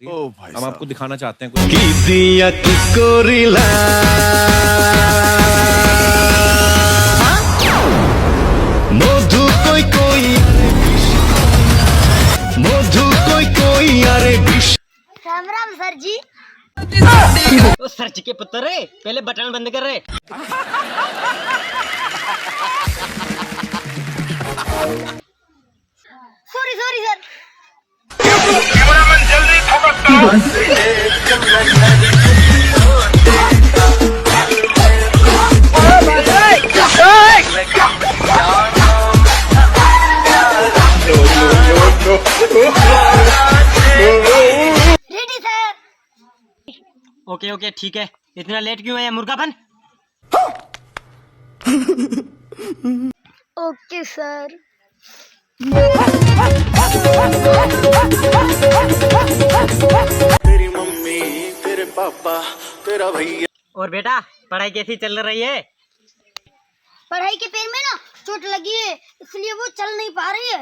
हम आपको दिखाना चाहते हैं कुछ। राम राम सर जी। ओ सर जी के पुत्र रे, पहले बटन बंद कर रे। Sorry sorry sir. Ready sir. Okay okay ठीक है, इतना लेट क्यों है मुर्गापन? Okay sir. तेरी मम्मी, तेरे पापा, तेरा भैया। और बेटा पढ़ाई कैसी चल रही है? पढ़ाई के पैर में ना चोट लगी है, इसलिए वो चल नहीं पा रही है।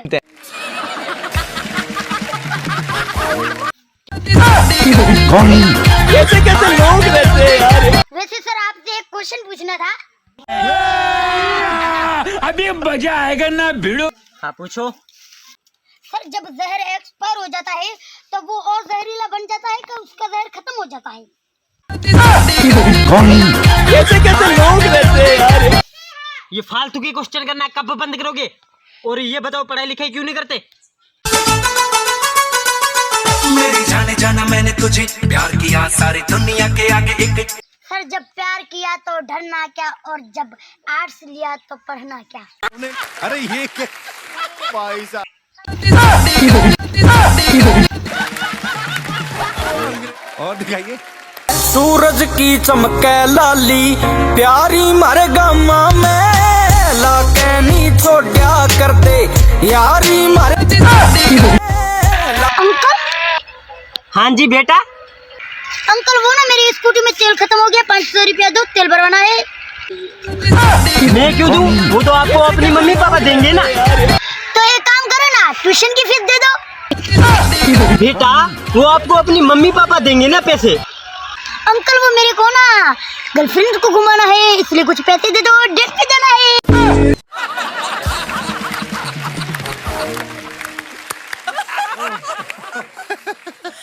कैसे कैसे लोग रहते हैं यार। वैसे सर आपसे एक क्वेश्चन पूछना था। अभी मजा आएगा ना भिड़ो। हाँ पूछो। सर जब जहर एक्सपायर हो जाता है तो वो और जहरीला बन जाता है कि उसका जहर खत्म हो जाता है? कैसे कैसे लोग रहते हैं यार। ये फालतू की क्वेश्चन करना कब बंद करोगे? और ये बताओ पढ़ाई लिखाई क्यों नहीं करते? मेरी जाने जाना मैंने तुझे प्यार किया सारी दुनिया के आगे एक। सर जब प्यार किया तो डरना क्या, और जब आर्ट्स लिया तो पढ़ना क्या? अरे ये क्या भाई साहब। और दिखाइए। सूरज की चमके लाली प्यारी मर गमा में लाके नी छोड़ा कर दे यारी मर। अंकल। हाँ जी बेटा। अंकल वो ना मेरी स्कूटी में तेल खत्म हो गया, 500 रुपया दो, तेल भरवाना है। मैं क्यों दूं? वो तो आपको अपनी मम्मी पापा देंगे ना। तो एक काम करो ना, ट्यूशन की फीस दे दो। बेटा वो आपको अपनी मम्मी पापा देंगे ना पैसे। अंकल वो मेरे को ना गर्लफ्रेंड को घुमाना है, इसलिए कुछ पैसे दे दो, डेट पे जाना है।